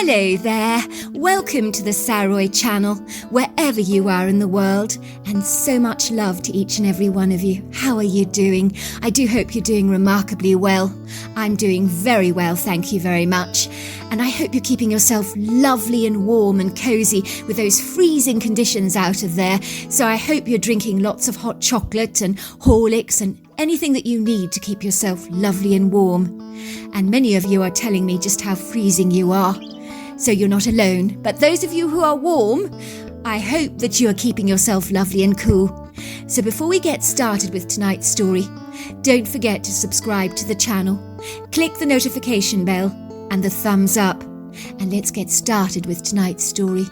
Hello there, welcome to the SAROY channel, wherever you are in the world, and so much love to each and every one of you. How are you doing? I do hope you're doing remarkably well. I'm doing very well, thank you very much. And I hope you're keeping yourself lovely and warm and cosy with those freezing conditions out of there. So I hope you're drinking lots of hot chocolate and Horlicks and anything that you need to keep yourself lovely and warm. And many of you are telling me just how freezing you are. So you're not alone. But those of you who are warm, I hope that you are keeping yourself lovely and cool. So before we get started with tonight's story, don't forget to subscribe to the channel, click the notification bell and the thumbs up, and let's get started with tonight's story.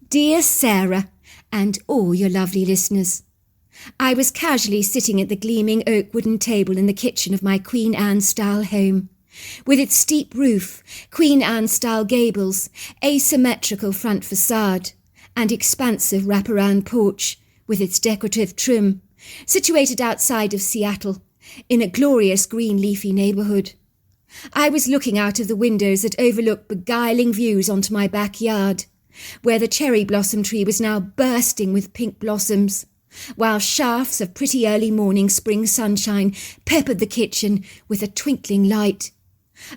Dear Sarah, and all your lovely listeners, I was casually sitting at the gleaming oak wooden table in the kitchen of my Queen Anne-style home, with its steep roof, Queen Anne-style gables, asymmetrical front facade, and expansive wraparound porch with its decorative trim, situated outside of Seattle, in a glorious green leafy neighbourhood. I was looking out of the windows that overlooked beguiling views onto my backyard, where the cherry blossom tree was now bursting with pink blossoms, while shafts of pretty early morning spring sunshine peppered the kitchen with a twinkling light.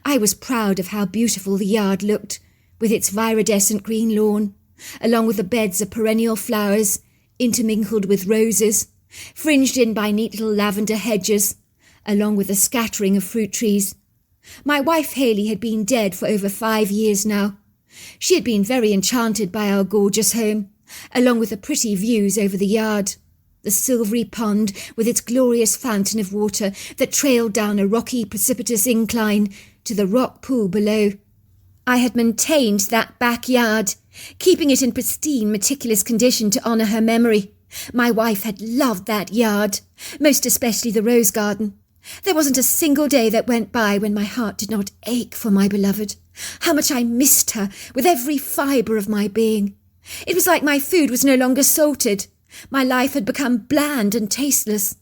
I was proud of how beautiful the yard looked, with its viridescent green lawn, along with the beds of perennial flowers, intermingled with roses, fringed in by neat little lavender hedges, along with a scattering of fruit trees. My wife Hayley had been dead for over 5 years now. She had been very enchanted by our gorgeous home, along with the pretty views over the yard, the silvery pond with its glorious fountain of water that trailed down a rocky, precipitous incline to the rock pool below. I had maintained that backyard, keeping it in pristine, meticulous condition to honour her memory. My wife had loved that yard, most especially the rose garden. There wasn't a single day that went by when my heart did not ache for my beloved. How much I missed her with every fibre of my being. It was like my food was no longer salted. My life had become bland and tasteless.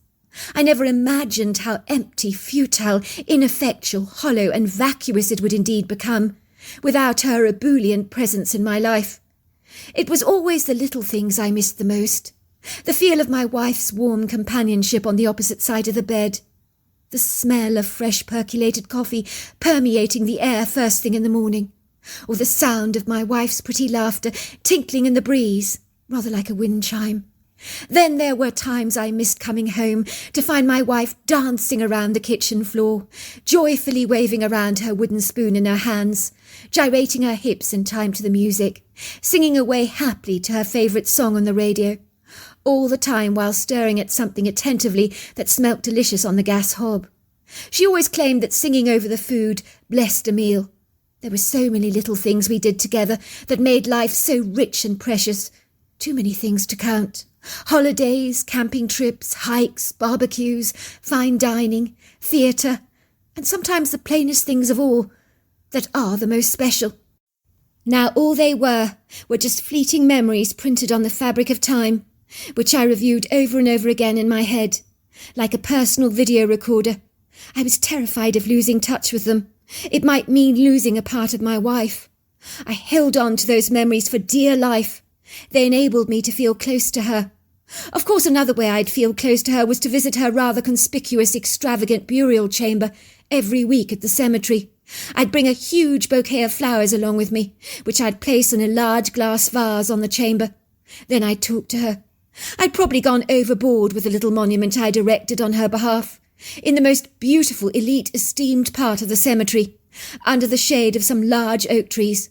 I never imagined how empty, futile, ineffectual, hollow and vacuous it would indeed become, without her ebullient presence in my life. It was always the little things I missed the most. The feel of my wife's warm companionship on the opposite side of the bed, the smell of fresh percolated coffee permeating the air first thing in the morning, or the sound of my wife's pretty laughter tinkling in the breeze, rather like a wind chime. Then there were times I missed coming home to find my wife dancing around the kitchen floor, joyfully waving around her wooden spoon in her hands, gyrating her hips in time to the music, singing away happily to her favourite song on the radio, all the time while staring at something attentively that smelt delicious on the gas hob. She always claimed that singing over the food blessed a meal. There were so many little things we did together that made life so rich and precious, too many things to count. Holidays, camping trips, hikes, barbecues, fine dining, theatre, and sometimes the plainest things of all that are the most special. Now all they were just fleeting memories printed on the fabric of time, which I reviewed over and over again in my head, like a personal video recorder. I was terrified of losing touch with them. It might mean losing a part of my wife. I held on to those memories for dear life. They enabled me to feel close to her. Of course, another way I'd feel close to her was to visit her rather conspicuous, extravagant burial chamber every week at the cemetery. I'd bring a huge bouquet of flowers along with me, which I'd place in a large glass vase on the chamber. Then I'd talk to her. I'd probably gone overboard with the little monument I'd erected on her behalf, in the most beautiful, elite, esteemed part of the cemetery, under the shade of some large oak trees.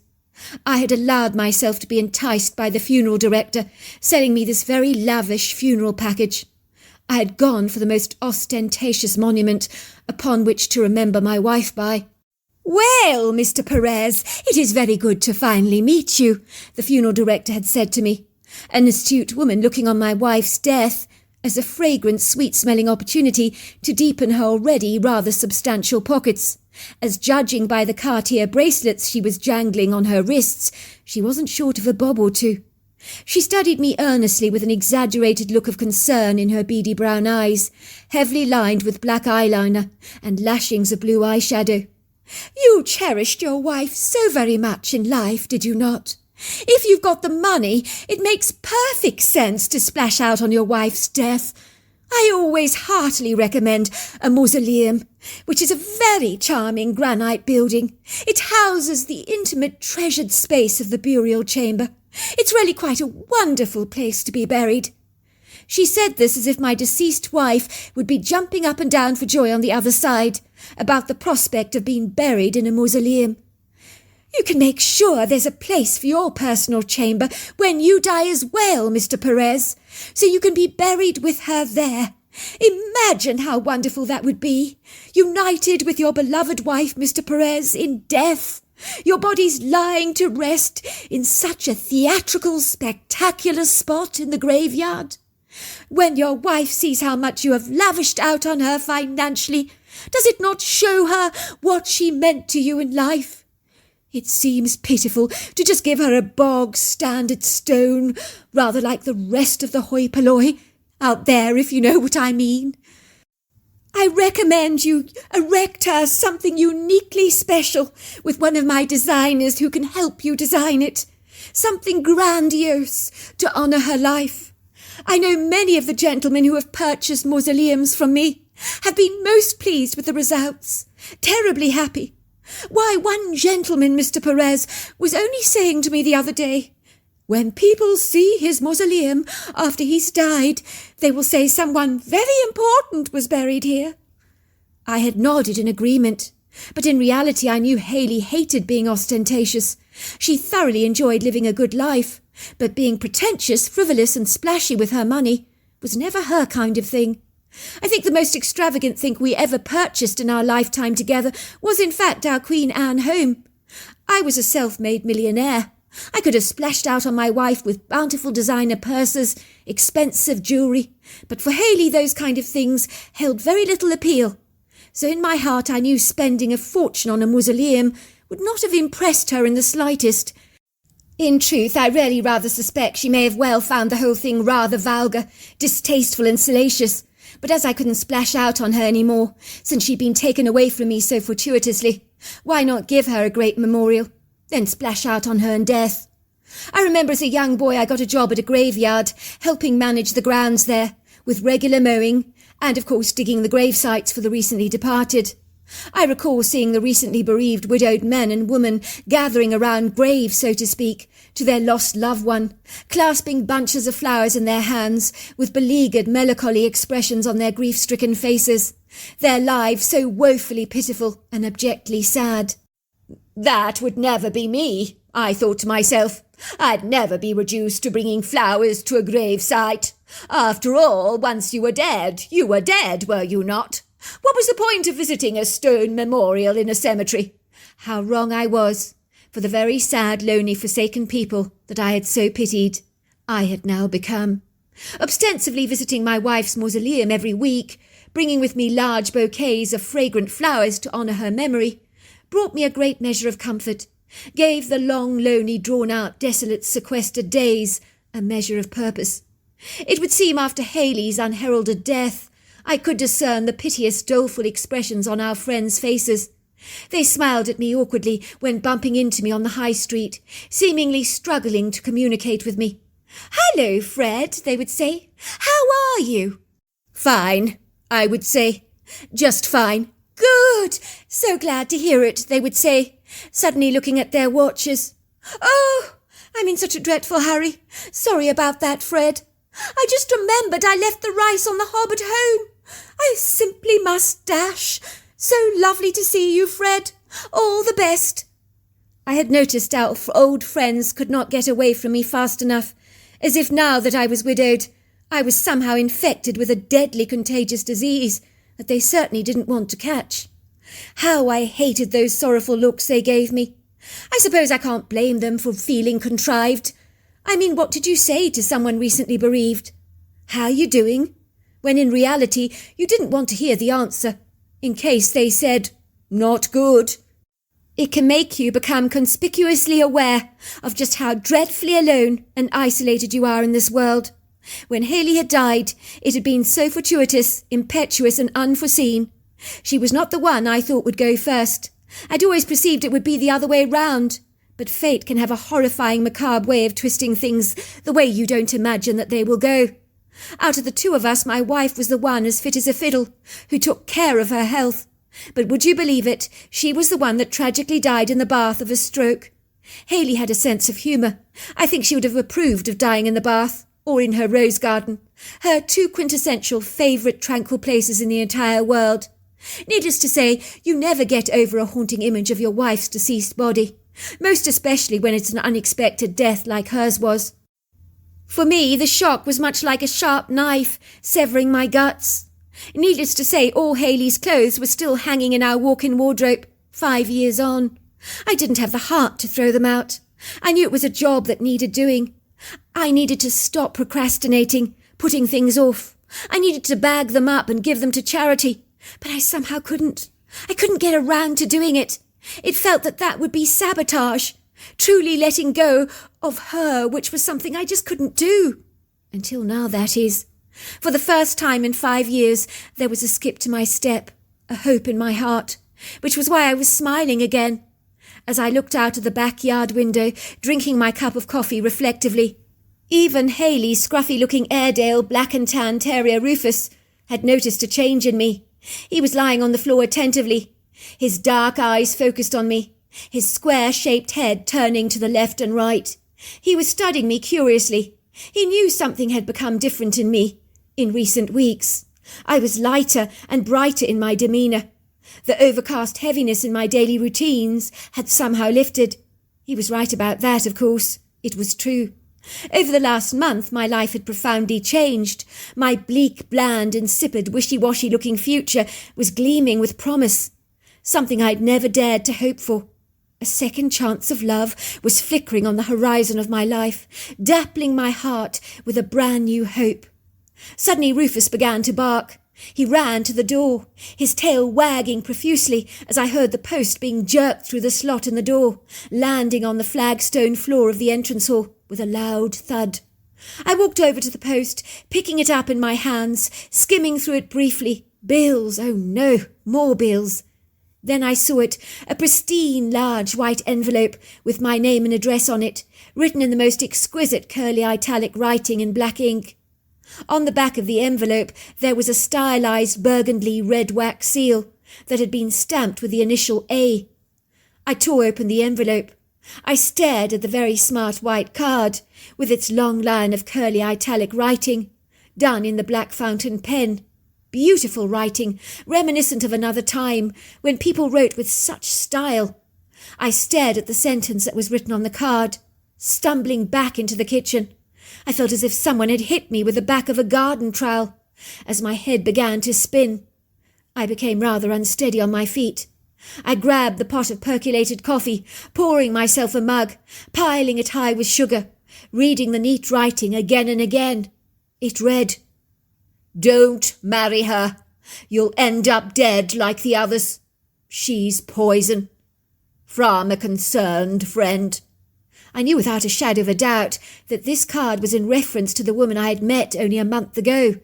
I had allowed myself to be enticed by the funeral director, selling me this very lavish funeral package. I had gone for the most ostentatious monument upon which to remember my wife by. "Well, Mr. Perez, it is very good to finally meet you," the funeral director had said to me, an astute woman looking on my wife's death as a fragrant, sweet-smelling opportunity to deepen her already rather substantial pockets, as judging by the Cartier bracelets she was jangling on her wrists, she wasn't short of a bob or two. She studied me earnestly with an exaggerated look of concern in her beady brown eyes, heavily lined with black eyeliner and lashings of blue eyeshadow. You cherished your wife so very much in life, did you not? If you've got the money, it makes perfect sense to splash out on your wife's death. I always heartily recommend a mausoleum, which is a very charming granite building. It houses the intimate, treasured space of the burial chamber. It's really quite a wonderful place to be buried. She said this as if my deceased wife would be jumping up and down for joy on the other side about the prospect of being buried in a mausoleum. You can make sure there's a place for your personal chamber when you die as well, Mr. Perez, so you can be buried with her there. Imagine how wonderful that would be, united with your beloved wife, Mr. Perez, in death. Your body's lying to rest in such a theatrical, spectacular spot in the graveyard. When your wife sees how much you have lavished out on her financially, does it not show her what she meant to you in life? It seems pitiful to just give her a bog-standard stone, rather like the rest of the hoi polloi out there, if you know what I mean. I recommend you erect her something uniquely special with one of my designers who can help you design it. Something grandiose to honour her life. I know many of the gentlemen who have purchased mausoleums from me have been most pleased with the results, terribly happy. Why, one gentleman, Mr. Perez, was only saying to me the other day, when people see his mausoleum after he's died, they will say someone very important was buried here. I had nodded in agreement, but in reality I knew Haley hated being ostentatious. She thoroughly enjoyed living a good life, but being pretentious, frivolous and splashy with her money was never her kind of thing. I think the most extravagant thing we ever purchased in our lifetime together was in fact our Queen Anne home. I was a self-made millionaire. I could have splashed out on my wife with bountiful designer purses, expensive jewellery, but for Haley those kind of things held very little appeal. So in my heart I knew spending a fortune on a mausoleum would not have impressed her in the slightest. In truth, I really rather suspect she may have well found the whole thing rather vulgar, distasteful and salacious. But as I couldn't splash out on her any more, since she'd been taken away from me so fortuitously, why not give her a great memorial, then splash out on her in death? I remember as a young boy I got a job at a graveyard, helping manage the grounds there, with regular mowing, and of course digging the grave sites for the recently departed. I recall seeing the recently bereaved widowed men and women gathering around graves, so to speak, to their lost loved one, clasping bunches of flowers in their hands, with beleaguered, melancholy expressions on their grief-stricken faces, their lives so woefully pitiful and abjectly sad. That would never be me, I thought to myself. I'd never be reduced to bringing flowers to a grave site. After all, once you were dead, were you not? What was the point of visiting a stone memorial in a cemetery? How wrong I was. For the very sad, lonely, forsaken people that I had so pitied, I had now become. Ostensibly visiting my wife's mausoleum every week, bringing with me large bouquets of fragrant flowers to honour her memory, brought me a great measure of comfort, gave the long, lonely, drawn-out, desolate, sequestered days a measure of purpose. It would seem after Haley's unheralded death, I could discern the piteous, doleful expressions on our friends' faces. They smiled at me awkwardly when bumping into me on the high street, seemingly struggling to communicate with me. "Hello, Fred," they would say. "How are you?" "Fine," I would say. "Just fine." "Good. So glad to hear it," they would say, suddenly looking at their watches. "Oh, I'm in such a dreadful hurry. Sorry about that, Fred. I just remembered I left the rice on the hob at home. I simply must dash. So lovely to see you, Fred. All the best." I had noticed our old friends could not get away from me fast enough, as if now that I was widowed, I was somehow infected with a deadly contagious disease that they certainly didn't want to catch. How I hated those sorrowful looks they gave me. I suppose I can't blame them for feeling contrived. I mean, what did you say to someone recently bereaved? "How you doing?" When in reality you didn't want to hear the answer, in case they said, "Not good." It can make you become conspicuously aware of just how dreadfully alone and isolated you are in this world. When Haley had died, it had been so fortuitous, impetuous and unforeseen. She was not the one I thought would go first. I'd always perceived it would be the other way round, but fate can have a horrifying macabre way of twisting things the way you don't imagine that they will go. Out of the two of us, my wife was the one as fit as a fiddle, who took care of her health. But would you believe it, she was the one that tragically died in the bath of a stroke. Hayley had a sense of humour. I think she would have approved of dying in the bath, or in her rose garden, her two quintessential favourite tranquil places in the entire world. Needless to say, you never get over a haunting image of your wife's deceased body, most especially when it's an unexpected death like hers was. For me, the shock was much like a sharp knife, severing my guts. Needless to say, all Hayley's clothes were still hanging in our walk-in wardrobe, 5 years on. I didn't have the heart to throw them out. I knew it was a job that needed doing. I needed to stop procrastinating, putting things off. I needed to bag them up and give them to charity, but I somehow couldn't. I couldn't get around to doing it. It felt that would be sabotage. Truly letting go of her, which was something I just couldn't do. Until now, that is. For the first time in 5 years, there was a skip to my step, a hope in my heart, which was why I was smiling again. As I looked out of the backyard window, drinking my cup of coffee reflectively, even Hayley's scruffy-looking Airedale black and tan terrier Rufus had noticed a change in me. He was lying on the floor attentively, his dark eyes focused on me, his square-shaped head turning to the left and right. He was studying me curiously. He knew something had become different in me in recent weeks. I was lighter and brighter in my demeanour. The overcast heaviness in my daily routines had somehow lifted. He was right about that, of course. It was true. Over the last month, my life had profoundly changed. My bleak, bland, insipid, wishy-washy-looking future was gleaming with promise. Something I'd never dared to hope for. A second chance of love was flickering on the horizon of my life, dappling my heart with a brand new hope. Suddenly Rufus began to bark. He ran to the door, his tail wagging profusely as I heard the post being jerked through the slot in the door, landing on the flagstone floor of the entrance hall with a loud thud. I walked over to the post, picking it up in my hands, skimming through it briefly. Bills, oh no, more bills. Then I saw it, a pristine large white envelope with my name and address on it, written in the most exquisite curly italic writing in black ink. On the back of the envelope there was a stylized burgundy red wax seal that had been stamped with the initial A. I tore open the envelope. I stared at the very smart white card, with its long line of curly italic writing, done in the black fountain pen. Beautiful writing, reminiscent of another time, when people wrote with such style. I stared at the sentence that was written on the card, stumbling back into the kitchen. I felt as if someone had hit me with the back of a garden trowel. As my head began to spin, I became rather unsteady on my feet. I grabbed the pot of percolated coffee, pouring myself a mug, piling it high with sugar, reading the neat writing again and again. It read, "Don't marry her. You'll end up dead like the others. She's poison. From a concerned friend." I knew without a shadow of a doubt that this card was in reference to the woman I had met only a month ago.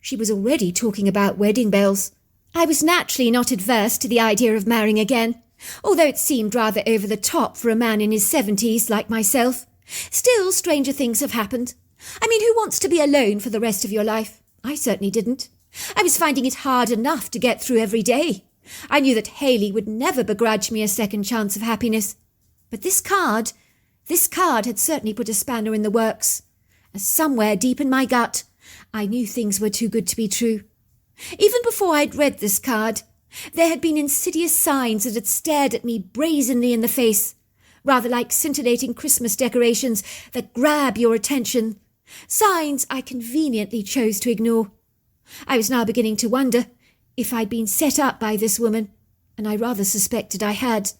She was already talking about wedding bells. I was naturally not adverse to the idea of marrying again, although it seemed rather over the top for a man in his 70s like myself. Still, stranger things have happened. I mean, who wants to be alone for the rest of your life? I certainly didn't. I was finding it hard enough to get through every day. I knew that Hayley would never begrudge me a second chance of happiness. But this card had certainly put a spanner in the works. As somewhere deep in my gut, I knew things were too good to be true. Even before I'd read this card, there had been insidious signs that had stared at me brazenly in the face, rather like scintillating Christmas decorations that grab your attention, signs I conveniently chose to ignore. I was now beginning to wonder if I'd been set up by this woman, and I rather suspected I had.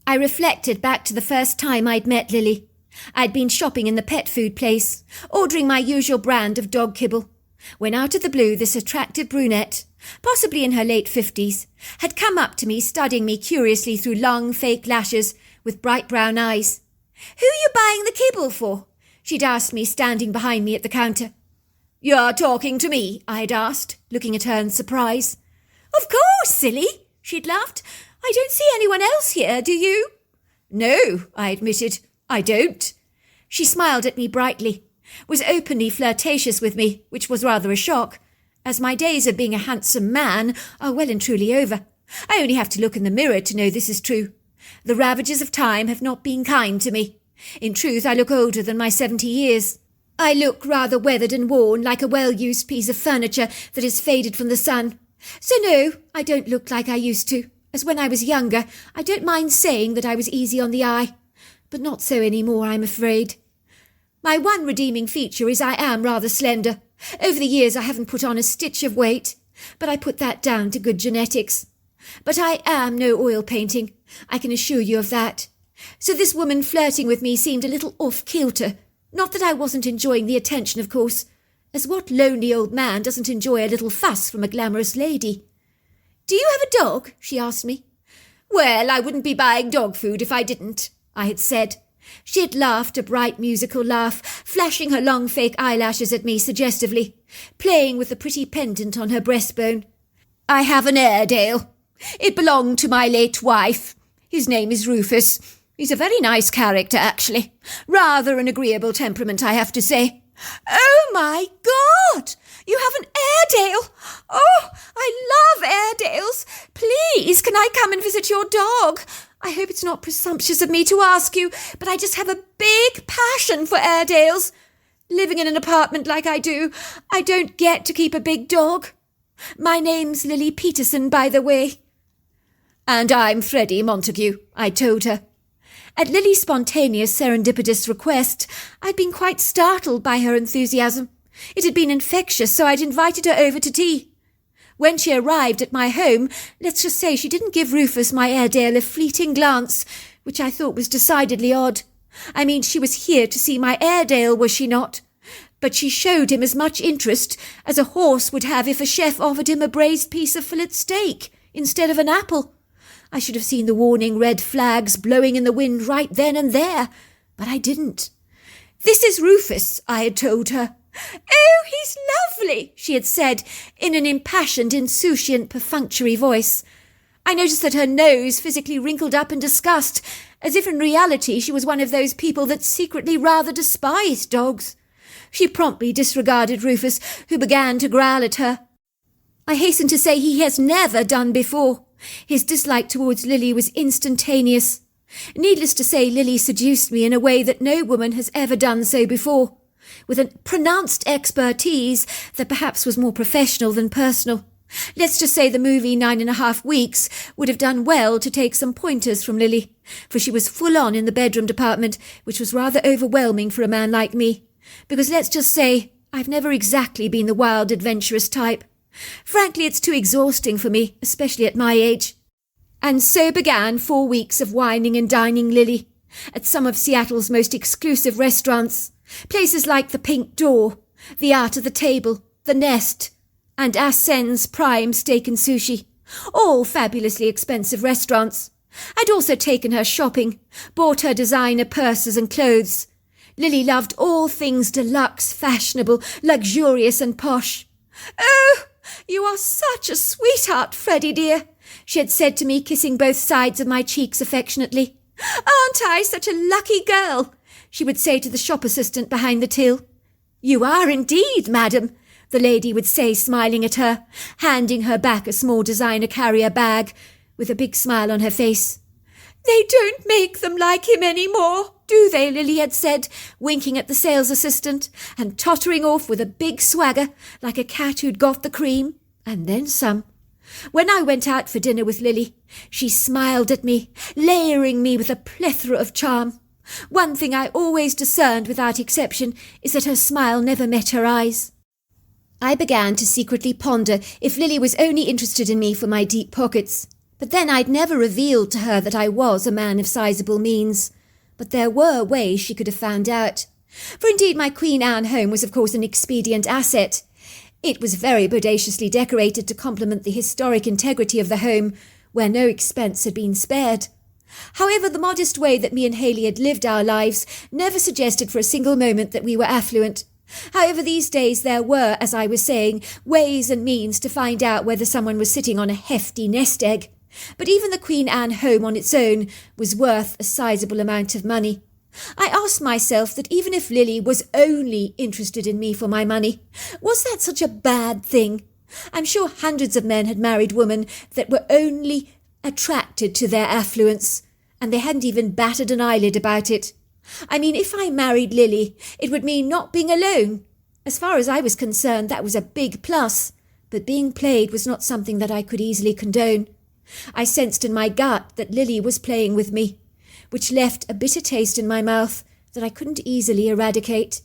I reflected back to the first time I'd met Lily. I'd been shopping in the pet food place, ordering my usual brand of dog kibble, when out of the blue this attractive brunette, possibly in her late 50s, had come up to me, studying me curiously through long fake lashes with bright brown eyes. "Who are you buying the kibble for?" she'd asked me, standing behind me at the counter. "You're talking to me?" I'd asked, looking at her in surprise. "Of course, silly," she'd laughed. I don't see anyone else here, do you? No, I admitted. I don't. She smiled at me brightly, was openly flirtatious with me, which was rather a shock, as my days of being a handsome man are well and truly over. I only have to look in the mirror to know this is true. The ravages of time have not been kind to me. In truth, I look older than my 70 years. I look rather weathered and worn, like a well-used piece of furniture that has faded from the sun. So no, I don't look like I used to, as when I was younger. I don't mind saying that I was easy on the eye, but not so any more, I'm afraid. My one redeeming feature is I am rather slender. Over the years I haven't put on a stitch of weight, but I put that down to good genetics. But I am no oil painting, I can assure you of that. So this woman flirting with me seemed a little off-kilter. Not that I wasn't enjoying the attention, of course, as what lonely old man doesn't enjoy a little fuss from a glamorous lady? Do you have a dog? She asked me. Well, I wouldn't be buying dog food if I didn't, I had said. She had laughed a bright musical laugh, flashing her long fake eyelashes at me suggestively, playing with the pretty pendant on her breastbone. I have an Airedale. It belonged to my late wife. His name is Rufus. He's a very nice character, actually. Rather an agreeable temperament, I have to say. Oh, my God! You have an Airedale! Oh, I love Airedales! Please, can I come and visit your dog? I hope it's not presumptuous of me to ask you, but I just have a big passion for Airedales. Living in an apartment like I do, I don't get to keep a big dog. My name's Lily Peterson, by the way. And I'm Freddie Montague, I told her. At Lily's spontaneous, serendipitous request, I'd been quite startled by her enthusiasm. It had been infectious, so I'd invited her over to tea. When she arrived at my home, let's just say she didn't give Rufus, my Airedale, a fleeting glance, which I thought was decidedly odd. I mean, she was here to see my Airedale, was she not? But she showed him as much interest as a horse would have if a chef offered him a braised piece of fillet steak instead of an apple. I should have seen the warning red flags blowing in the wind right then and there, but I didn't. This is Rufus, I had told her. Oh, he's lovely, she had said, in an impassioned, insouciant, perfunctory voice. I noticed that her nose physically wrinkled up in disgust, as if in reality she was one of those people that secretly rather despised dogs. She promptly disregarded Rufus, who began to growl at her. I hasten to say he has never done before. His dislike towards Lily was instantaneous. Needless to say, Lily seduced me in a way that no woman has ever done so before, with a pronounced expertise that perhaps was more professional than personal. Let's just say the movie 9.5 Weeks would have done well to take some pointers from Lily, for she was full on in the bedroom department, which was rather overwhelming for a man like me, because let's just say I've never exactly been the wild, adventurous type. Frankly, it's too exhausting for me, especially at my age. And so began 4 weeks of wining and dining Lily at some of Seattle's most exclusive restaurants, places like the Pink Door, the Art of the Table, the Nest, and Ascen's Prime Steak and Sushi, all fabulously expensive restaurants. I'd also taken her shopping, bought her designer purses and clothes. Lily loved all things deluxe, fashionable, luxurious and posh. Oh, you are such a sweetheart, Freddie dear, she had said to me, kissing both sides of my cheeks affectionately. Aren't I such a lucky girl? She would say to the shop assistant behind the till. You are indeed, madam, the lady would say, smiling at her, handing her back a small designer carrier bag, with a big smile on her face. They don't make them like him any more, do they, Lily had said, winking at the sales assistant, and tottering off with a big swagger, like a cat who'd got the cream, and then some. When I went out for dinner with Lily, she smiled at me, layering me with a plethora of charm. One thing I always discerned without exception is that her smile never met her eyes. I began to secretly ponder if Lily was only interested in me for my deep pockets. But then I'd never revealed to her that I was a man of sizable means. But there were ways she could have found out. For indeed my Queen Anne home was of course an expedient asset. It was very bodaciously decorated to complement the historic integrity of the home, where no expense had been spared. However, the modest way that me and Haley had lived our lives never suggested for a single moment that we were affluent. However, these days there were, as I was saying, ways and means to find out whether someone was sitting on a hefty nest egg. But even the Queen Anne home on its own was worth a sizable amount of money. I asked myself that even if Lily was only interested in me for my money, was that such a bad thing? I'm sure hundreds of men had married women that were only attracted to their affluence, and they hadn't even batted an eyelid about it. I mean, if I married Lily, it would mean not being alone. As far as I was concerned, that was a big plus, but being played was not something that I could easily condone. I sensed in my gut that Lily was playing with me, which left a bitter taste in my mouth that I couldn't easily eradicate.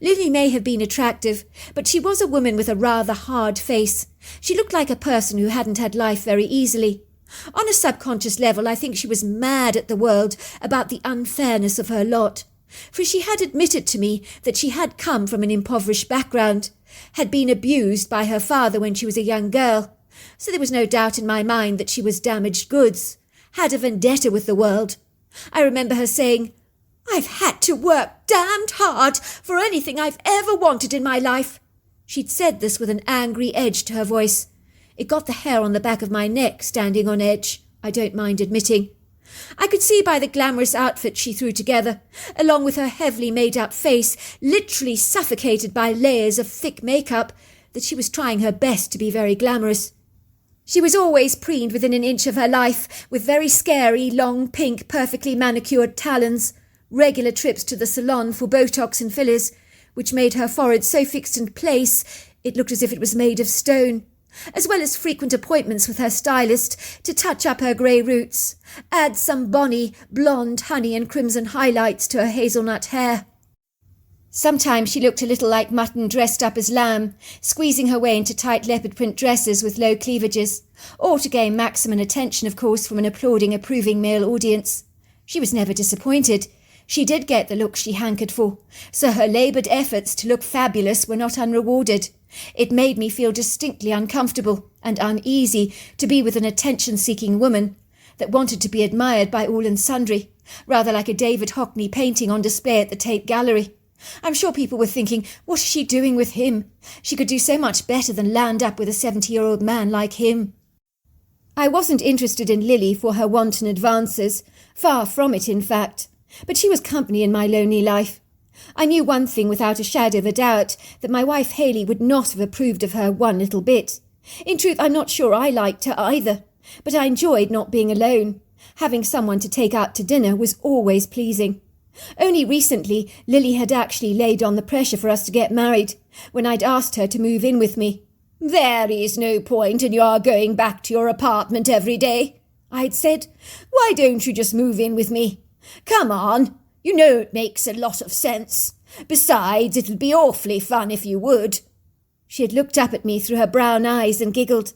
Lily may have been attractive, but she was a woman with a rather hard face. She looked like a person who hadn't had life very easily. On a subconscious level, I think she was mad at the world about the unfairness of her lot, for she had admitted to me that she had come from an impoverished background, had been abused by her father when she was a young girl, so there was no doubt in my mind that she was damaged goods, had a vendetta with the world. I remember her saying, "I've had to work damned hard for anything I've ever wanted in my life." She'd said this with an angry edge to her voice. It got the hair on the back of my neck standing on edge, I don't mind admitting. I could see by the glamorous outfit she threw together, along with her heavily made-up face, literally suffocated by layers of thick makeup, that she was trying her best to be very glamorous. She was always preened within an inch of her life, with very scary, long, pink, perfectly manicured talons, regular trips to the salon for Botox and fillers, which made her forehead so fixed in place it looked as if it was made of stone, as well as frequent appointments with her stylist to touch up her grey roots, add some bonny, blonde, honey and crimson highlights to her hazelnut hair. Sometimes she looked a little like mutton dressed up as lamb, squeezing her way into tight leopard print dresses with low cleavages, all to gain maximum attention, of course, from an applauding, approving male audience. She was never disappointed. She did get the look she hankered for, so her laboured efforts to look fabulous were not unrewarded. It made me feel distinctly uncomfortable and uneasy to be with an attention-seeking woman that wanted to be admired by all and sundry, rather like a David Hockney painting on display at the Tate Gallery. I'm sure people were thinking, what is she doing with him? She could do so much better than land up with a 70-year-old man like him. I wasn't interested in Lily for her wanton advances, far from it, in fact, but she was company in my lonely life. I knew one thing without a shadow of a doubt, that my wife Hayley would not have approved of her one little bit. In truth, I'm not sure I liked her either, but I enjoyed not being alone. Having someone to take out to dinner was always pleasing. Only recently, Lily had actually laid on the pressure for us to get married, when I'd asked her to move in with me. "There is no point in your going back to your apartment every day," I'd said. "Why don't you just move in with me? Come on, you know it makes a lot of sense. Besides, it'll be awfully fun if you would." She had looked up at me through her brown eyes and giggled.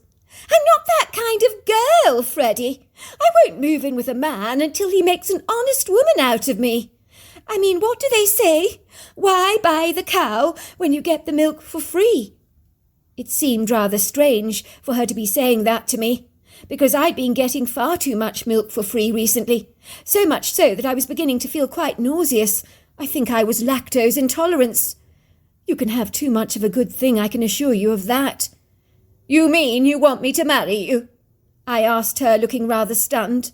"I'm not that kind of girl, Freddie. I won't move in with a man until he makes an honest woman out of me. I mean, what do they say? Why buy the cow when you get the milk for free?" It seemed rather strange for her to be saying that to me, because I'd been getting far too much milk for free recently, so much so that I was beginning to feel quite nauseous. I think I was lactose intolerant. You can have too much of a good thing, I can assure you of that. "You mean you want me to marry you?" I asked her, looking rather stunned.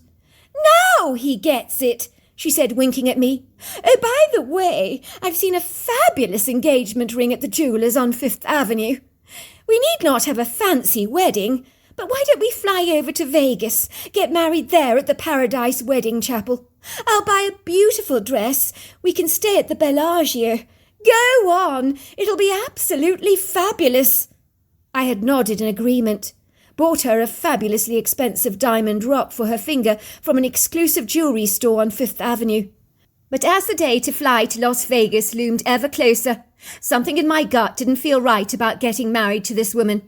"Now he gets it," she said, winking at me. "Oh, by the way, I've seen a fabulous engagement ring at the jeweller's on Fifth Avenue. We need not have a fancy wedding, but why don't we fly over to Vegas, get married there at the Paradise Wedding Chapel? I'll buy a beautiful dress. We can stay at the Bellagio. Go on, it'll be absolutely fabulous." I had nodded in agreement, bought her a fabulously expensive diamond rock for her finger from an exclusive jewellery store on Fifth Avenue. But as the day to fly to Las Vegas loomed ever closer, something in my gut didn't feel right about getting married to this woman.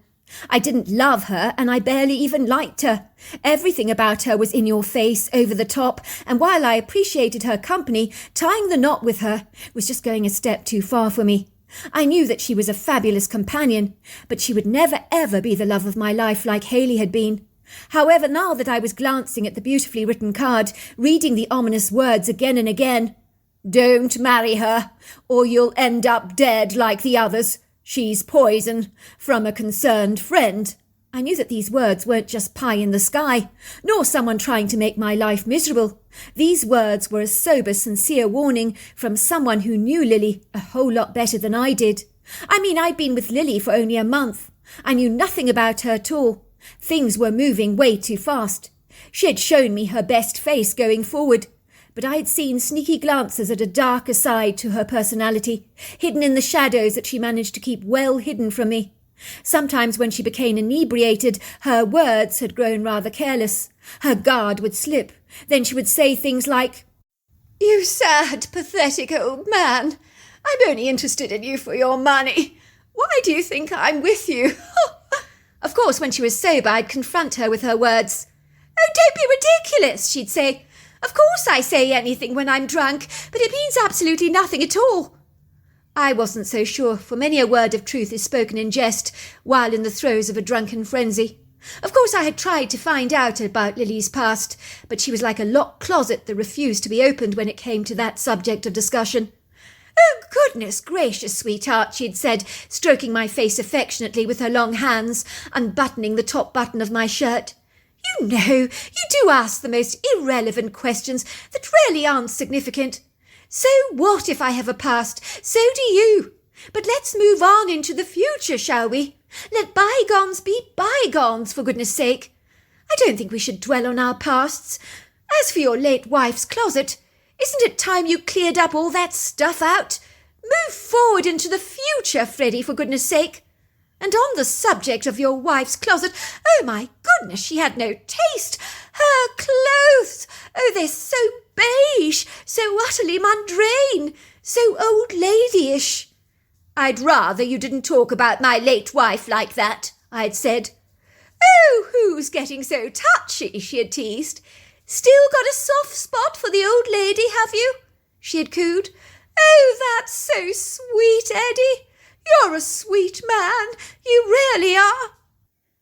I didn't love her, and I barely even liked her. Everything about her was in your face, over the top, and while I appreciated her company, tying the knot with her was just going a step too far for me. I knew that she was a fabulous companion, but she would never ever be the love of my life like Hayley had been. However, now that I was glancing at the beautifully written card, reading the ominous words again and again, "Don't marry her, or you'll end up dead like the others. She's poison, from a concerned friend," I knew that these words weren't just pie in the sky, nor someone trying to make my life miserable. These words were a sober, sincere warning from someone who knew Lily a whole lot better than I did. I mean, I'd been with Lily for only a month. I knew nothing about her at all. Things were moving way too fast. She had shown me her best face going forward, but I had seen sneaky glances at a darker side to her personality, hidden in the shadows that she managed to keep well hidden from me. Sometimes when she became inebriated, her words had grown rather careless. Her guard would slip. Then she would say things like, "You sad, pathetic old man. I'm only interested in you for your money. Why do you think I'm with you?" Of course, when she was sober, I'd confront her with her words. "Oh, don't be ridiculous," she'd say. "Of course I say anything when I'm drunk, but it means absolutely nothing at all." I wasn't so sure, for many a word of truth is spoken in jest while in the throes of a drunken frenzy. Of course, I had tried to find out about Lily's past, but she was like a locked closet that refused to be opened when it came to that subject of discussion. "Oh, goodness gracious, sweetheart," she'd said, stroking my face affectionately with her long hands, unbuttoning the top button of my shirt. "You know, you do ask the most irrelevant questions that really aren't significant. So what if I have a past? So do you. But let's move on into the future, shall we? Let bygones be bygones, for goodness sake. I don't think we should dwell on our pasts. As for your late wife's closet, isn't it time you cleared up all that stuff out? Move forward into the future, Freddie, for goodness sake. And on the subject of your wife's closet, oh my goodness, she had no taste. Her clothes, oh, they're so beige, so utterly mundane, so old ladyish. "I'd rather you didn't talk about my late wife like that," I'd said. "Oh, who's getting so touchy?" she had teased. "Still got a soft spot for the old lady, have you?" she had cooed. "Oh, that's so sweet, Eddie. You're a sweet man. You really are."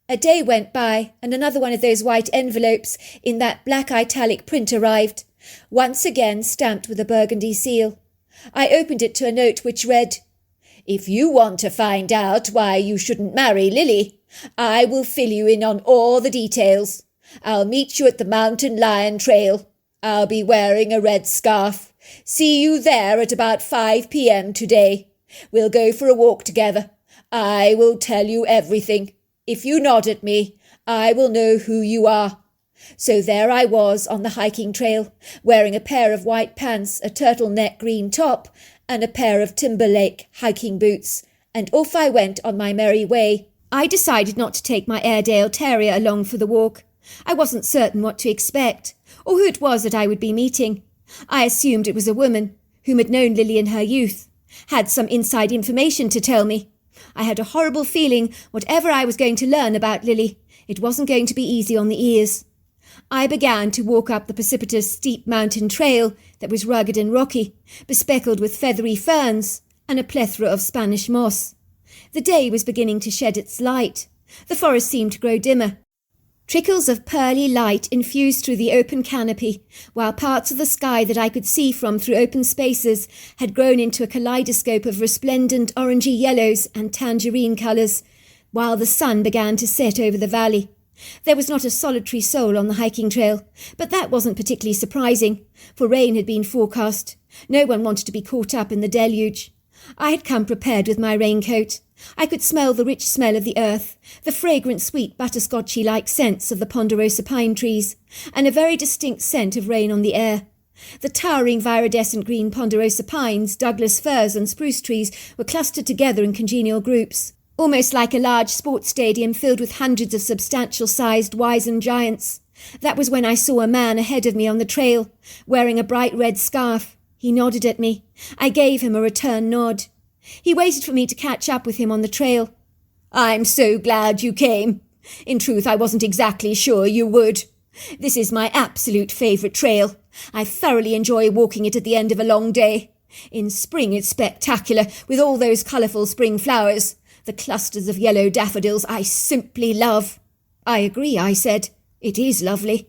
A day went by, and another one of those white envelopes in that black italic print arrived, once again stamped with a burgundy seal. I opened it to a note which read, "If you want to find out why you shouldn't marry Lily, I will fill you in on all the details. I'll meet you at the Mountain Lion Trail. I'll be wearing a red scarf. See you there at about 5 p.m. today. We'll go for a walk together. I will tell you everything. If you nod at me, I will know who you are." So there I was on the hiking trail, wearing a pair of white pants, a turtleneck green top, and a pair of Timberlake hiking boots, and off I went on my merry way. I decided not to take my Airedale Terrier along for the walk. I wasn't certain what to expect, or who it was that I would be meeting. I assumed it was a woman whom had known Lily in her youth, had some inside information to tell me. I had a horrible feeling whatever I was going to learn about Lily, it wasn't going to be easy on the ears. I began to walk up the precipitous, steep mountain trail that was rugged and rocky, bespeckled with feathery ferns and a plethora of Spanish moss. The day was beginning to shed its light. The forest seemed to grow dimmer. Trickles of pearly light infused through the open canopy, while parts of the sky that I could see from through open spaces had grown into a kaleidoscope of resplendent orangey yellows and tangerine colours, while the sun began to set over the valley. There was not a solitary soul on the hiking trail, but that wasn't particularly surprising, for rain had been forecast. No one wanted to be caught up in the deluge. I had come prepared with my raincoat. I could smell the rich smell of the earth, the fragrant, sweet, butterscotchy-like scents of the ponderosa pine trees, and a very distinct scent of rain on the air. The towering viridescent green ponderosa pines, Douglas firs and spruce trees were clustered together in congenial groups, almost like a large sports stadium filled with hundreds of substantial-sized wizened giants. That was when I saw a man ahead of me on the trail, wearing a bright red scarf. He nodded at me. I gave him a return nod. He waited for me to catch up with him on the trail. "I'm so glad you came. In truth, I wasn't exactly sure you would. This is my absolute favourite trail. I thoroughly enjoy walking it at the end of a long day. In spring it's spectacular, with all those colourful spring flowers. The clusters of yellow daffodils I simply love." "I agree," I said. "It is lovely."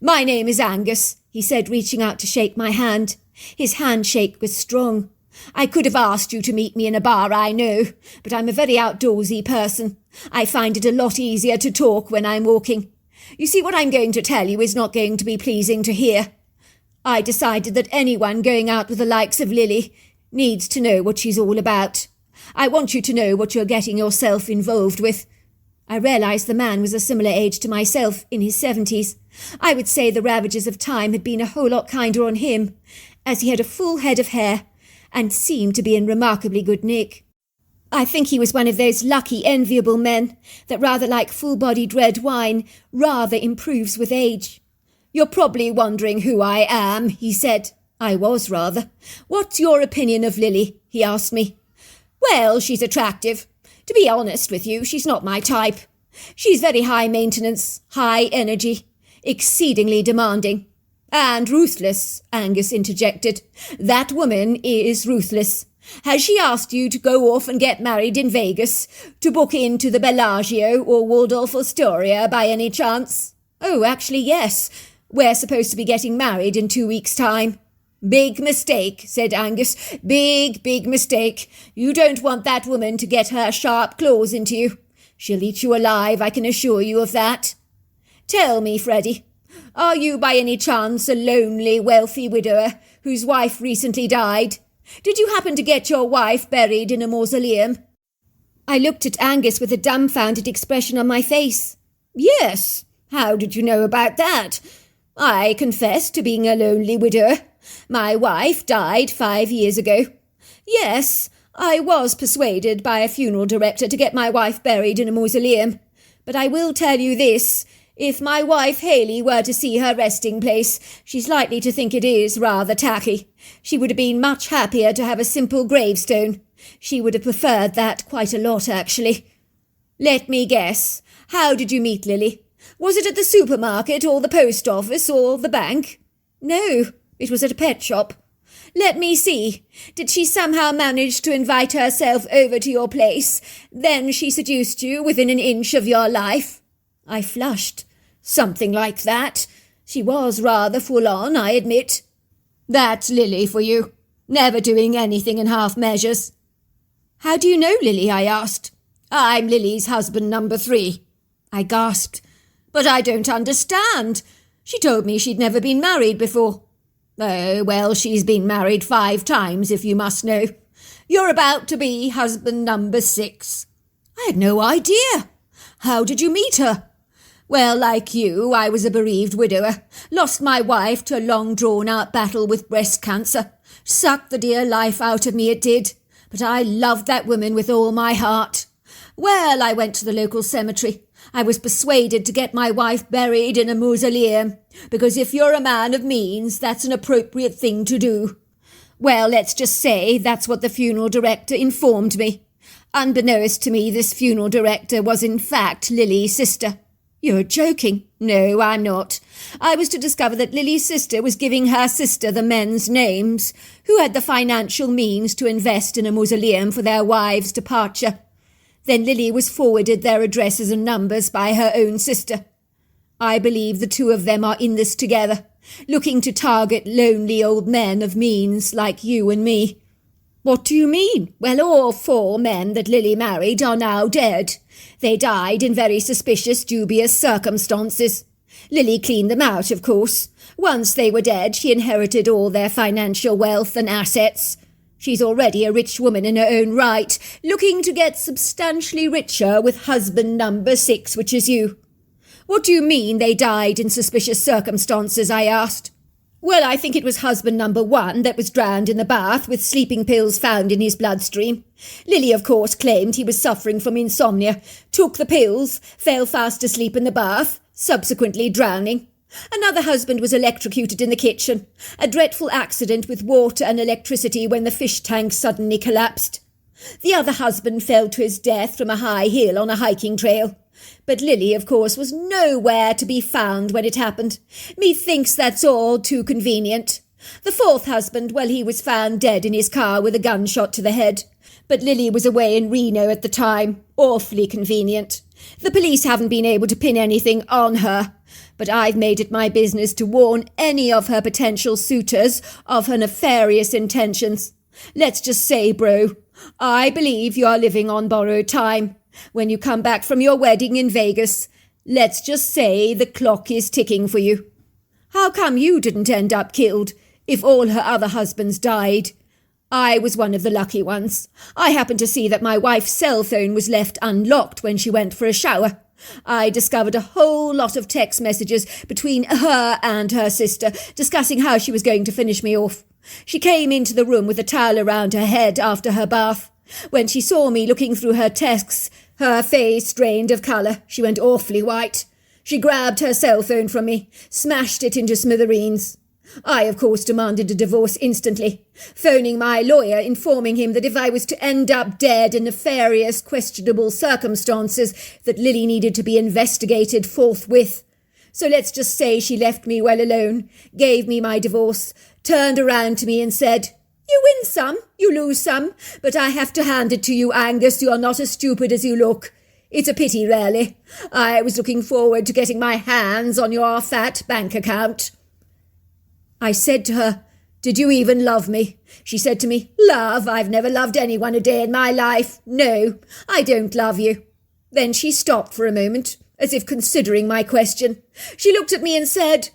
"My name is Angus," he said, reaching out to shake my hand. His handshake was strong. I could have asked you to meet me in a bar, I know, but I'm a very outdoorsy person. I find it a lot easier to talk when I'm walking. You see, what I'm going to tell you is not going to be pleasing to hear. I decided that anyone going out with the likes of Lily needs to know what she's all about. I want you to know what you're getting yourself involved with. I realised the man was a similar age to myself, in his 70s. I would say the ravages of time had been a whole lot kinder on him, as he had a full head of hair and seemed to be in remarkably good nick. I think he was one of those lucky, enviable men that, rather like full-bodied red wine, rather improves with age. "You're probably wondering who I am," he said. I was, rather. "What's your opinion of Lily?" he asked me. "Well, she's attractive. To be honest with you, she's not my type. She's very high maintenance, high energy, exceedingly demanding. And ruthless," Angus interjected. "That woman is ruthless. Has she asked you to go off and get married in Vegas, to book into the Bellagio or Waldorf Astoria by any chance?" "Oh, actually, yes. We're supposed to be getting married in 2 weeks' time." "Big mistake," said Angus. Big mistake. You don't want that woman to get her sharp claws into you. She'll eat you alive, I can assure you of that. Tell me, Freddie, are you by any chance a lonely, wealthy widower whose wife recently died? Did you happen to get your wife buried in a mausoleum?" I looked at Angus with a dumbfounded expression on my face. "Yes. How did you know about that? I confess to being a lonely widower. My wife died 5 years ago. Yes, I was persuaded by a funeral director to get my wife buried in a mausoleum. But I will tell you this, if my wife Haley were to see her resting place, she's likely to think it is rather tacky. She would have been much happier to have a simple gravestone. She would have preferred that quite a lot, actually. Let me guess. How did you meet Lily? Was it at the supermarket or the post office or the bank?" "No, it was at a pet shop." "Let me see. Did she somehow manage to invite herself over to your place? Then she seduced you within an inch of your life?" I flushed. "Something like that. She was rather full on, I admit." "That's Lily for you. Never doing anything in half measures." "How do you know Lily?" I asked. "I'm Lily's husband number 3. I gasped. "But I don't understand. She told me she'd never been married before." "Oh, well, she's been married 5 times, if you must know. You're about to be husband number 6. "I had no idea. How did you meet her?" "Well, like you, I was a bereaved widower. Lost my wife to a long-drawn-out battle with breast cancer. Sucked the dear life out of me, it did. But I loved that woman with all my heart. Well, I went to the local cemetery. I was persuaded to get my wife buried in a mausoleum, because if you're a man of means, that's an appropriate thing to do. Well, let's just say that's what the funeral director informed me. Unbeknownst to me, this funeral director was in fact Lily's sister." "You're joking." "No, I'm not. I was to discover that Lily's sister was giving her sister the men's names who had the financial means to invest in a mausoleum for their wives' departure. Then Lily was forwarded their addresses and numbers by her own sister. I believe the 2 of them are in this together, looking to target lonely old men of means like you and me." "What do you mean?" "Well, all 4 men that Lily married are now dead. They died in very suspicious, dubious circumstances. Lily cleaned them out, of course. Once they were dead, she inherited all their financial wealth and assets. She's already a rich woman in her own right, looking to get substantially richer with husband number 6, which is you." "What do you mean they died in suspicious circumstances?" I asked. "Well, I think it was husband number 1 that was drowned in the bath with sleeping pills found in his bloodstream. Lily, of course, claimed he was suffering from insomnia, took the pills, fell fast asleep in the bath, subsequently drowning. Another husband was electrocuted in the kitchen. A dreadful accident with water and electricity when the fish tank suddenly collapsed. The other husband fell to his death from a high hill on a hiking trail. But Lily, of course, was nowhere to be found when it happened. Methinks that's all too convenient. The 4th husband, well, he was found dead in his car with a gunshot to the head. But Lily was away in Reno at the time. Awfully convenient. The police haven't been able to pin anything on her. But I've made it my business to warn any of her potential suitors of her nefarious intentions. Let's just say, bro, I believe you are living on borrowed time. When you come back from your wedding in Vegas, let's just say the clock is ticking for you. How come you didn't end up killed if all her other husbands died? I was one of the lucky ones. I happened to see that my wife's cell phone was left unlocked when she went for a shower. I discovered a whole lot of text messages between her and her sister discussing how she was going to finish me off. She came into the room with a towel around her head after her bath. When she saw me looking through her texts, her face drained of colour. She went awfully white. She grabbed her cell phone from me, smashed it into smithereens. I, of course, demanded a divorce instantly, phoning my lawyer, informing him that if I was to end up dead in nefarious, questionable circumstances, that Lily needed to be investigated forthwith. So let's just say she left me well alone, gave me my divorce, turned around to me and said, "You win some, you lose some, but I have to hand it to you, Angus, you are not as stupid as you look. It's a pity, really. I was looking forward to getting my hands on your fat bank account." I said to her, "Did you even love me?" She said to me, "Love? I've never loved anyone a day in my life. No, I don't love you." Then she stopped for a moment, as if considering my question. She looked at me and said,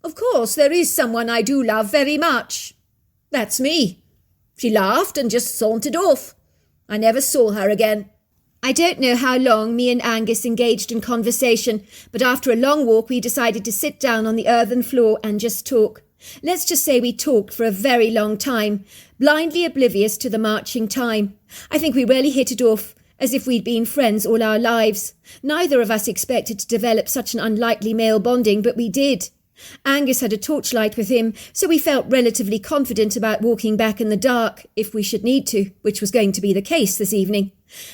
"Of course, there is someone I do love very much. That's me." She laughed and just sauntered off. I never saw her again. I don't know how long me and Angus engaged in conversation, but after a long walk we decided to sit down on the earthen floor and just talk. Let's just say we talked for a very long time, blindly oblivious to the marching time. I think we really hit it off, as if we'd been friends all our lives. Neither of us expected to develop such an unlikely male bonding, but we did. Angus had a torchlight with him, so we felt relatively confident about walking back in the dark, if we should need to, which was going to be the case this evening.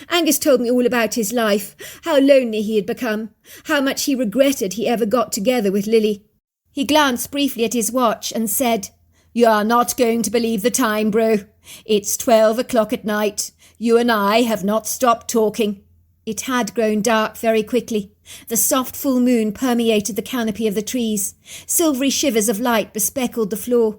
Angus told me all about his life, how lonely he had become, how much he regretted he ever got together with Lily. He glanced briefly at his watch and said, "You are not going to believe the time, bro. It's 12 o'clock at night. You and I have not stopped talking." It had grown dark very quickly. The soft full moon permeated the canopy of the trees. Silvery shivers of light bespeckled the floor.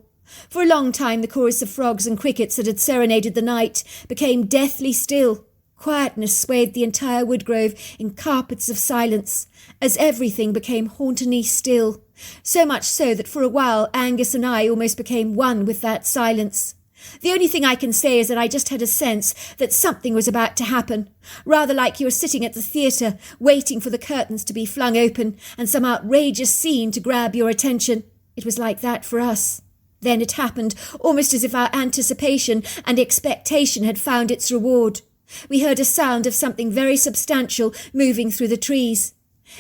For a long time the chorus of frogs and crickets that had serenaded the night became deathly still. Quietness swathed the entire woodgrove in carpets of silence, as everything became hauntingly still. So much so that for a while Angus and I almost became one with that silence. The only thing I can say is that I just had a sense that something was about to happen, rather like you were sitting at the theatre, waiting for the curtains to be flung open and some outrageous scene to grab your attention. It was like that for us. Then it happened, almost as if our anticipation and expectation had found its reward. We heard a sound of something very substantial moving through the trees.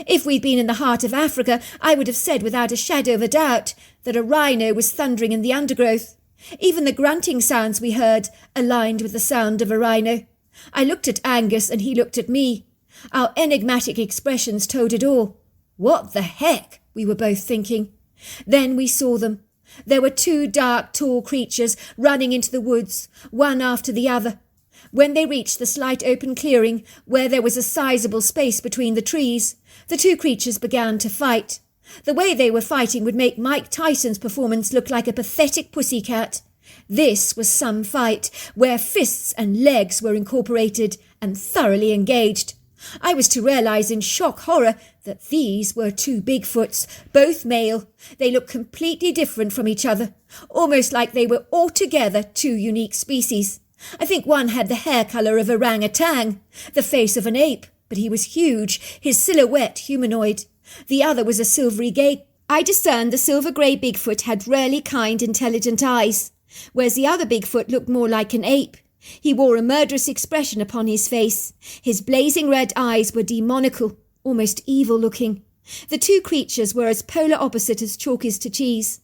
If we'd been in the heart of Africa, I would have said without a shadow of a doubt that a rhino was thundering in the undergrowth. Even the grunting sounds we heard aligned with the sound of a rhino. I looked at Angus and he looked at me. Our enigmatic expressions told it all. "What the heck?" we were both thinking. Then we saw them. There were two dark, tall creatures running into the woods, one after the other. When they reached the slight open clearing, where there was a sizable space between the trees, the two creatures began to fight. The way they were fighting would make Mike Tyson's performance look like a pathetic pussycat. This was some fight, where fists and legs were incorporated and thoroughly engaged. I was to realise in shock horror that these were two Bigfoots, both male. They looked completely different from each other, almost like they were altogether two unique species. I think one had the hair colour of orangutan, the face of an ape, but he was huge, his silhouette humanoid. The other was a silvery grey. I discerned the silver-grey Bigfoot had really kind, intelligent eyes, whereas the other Bigfoot looked more like an ape. He wore a murderous expression upon his face. His blazing red eyes were demoniacal, almost evil-looking. The two creatures were as polar opposite as chalk is to cheese.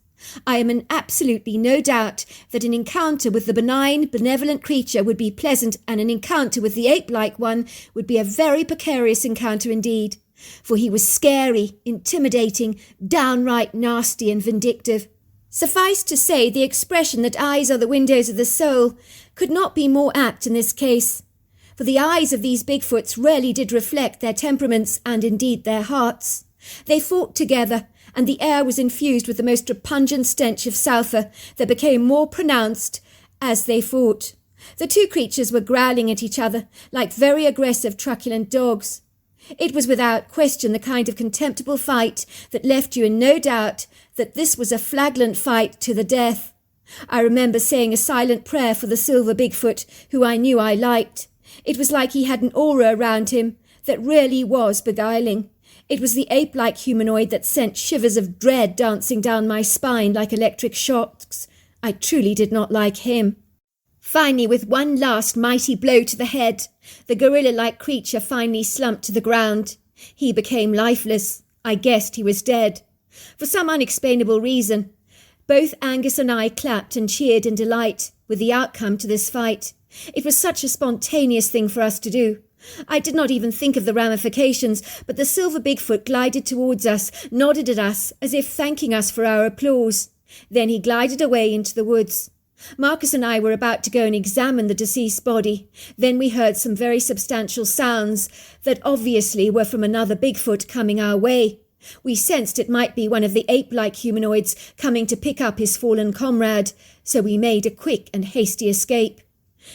I am in absolutely no doubt that an encounter with the benign, benevolent creature would be pleasant, and an encounter with the ape-like one would be a very precarious encounter indeed, for he was scary, intimidating, downright nasty and vindictive. Suffice to say, the expression that eyes are the windows of the soul could not be more apt in this case, for the eyes of these Bigfoots really did reflect their temperaments and indeed their hearts. They fought together, and the air was infused with the most repugnant stench of sulphur that became more pronounced as they fought. The two creatures were growling at each other like very aggressive, truculent dogs. It was without question the kind of contemptible fight that left you in no doubt that this was a flagrant fight to the death. I remember saying a silent prayer for the silver Bigfoot, who I knew I liked. It was like he had an aura around him that really was beguiling. It was the ape-like humanoid that sent shivers of dread dancing down my spine like electric shocks. I truly did not like him. Finally, with one last mighty blow to the head, the gorilla-like creature finally slumped to the ground. He became lifeless. I guessed he was dead. For some unexplainable reason, both Angus and I clapped and cheered in delight with the outcome to this fight. It was such a spontaneous thing for us to do. I did not even think of the ramifications, but the silver Bigfoot glided towards us, nodded at us, as if thanking us for our applause. Then he glided away into the woods. Marcus and I were about to go and examine the deceased body. Then we heard some very substantial sounds that obviously were from another Bigfoot coming our way. We sensed it might be one of the ape-like humanoids coming to pick up his fallen comrade, so we made a quick and hasty escape.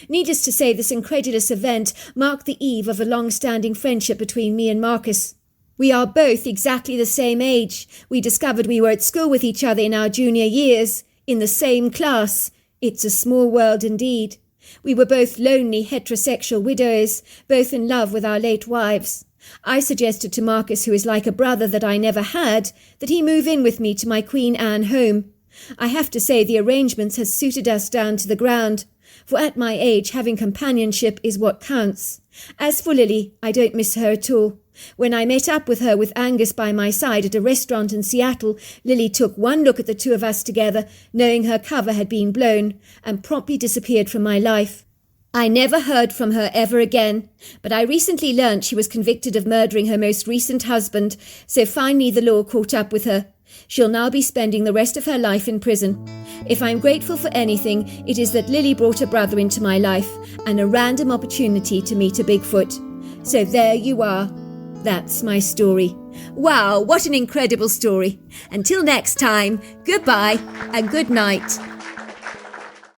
Needless to say, this incredulous event marked the eve of a long-standing friendship between me and Marcus. We are both exactly the same age. We discovered we were at school with each other in our junior years, in the same class. It's a small world indeed. We were both lonely heterosexual widows, both in love with our late wives. I suggested to Marcus, who is like a brother that I never had, that he move in with me to my Queen Anne home. I have to say the arrangements has suited us down to the ground, for at my age having companionship is what counts. As for Lily, I don't miss her at all. When I met up with her with Angus by my side at a restaurant in Seattle, Lily took one look at the two of us together, knowing her cover had been blown, and promptly disappeared from my life. I never heard from her ever again, but I recently learned she was convicted of murdering her most recent husband, so finally the law caught up with her. She'll now be spending the rest of her life in prison. If I'm grateful for anything, it is that Lily brought a brother into my life and a random opportunity to meet a Bigfoot. So there you are. That's my story. Wow, what an incredible story. Until next time, goodbye and good night.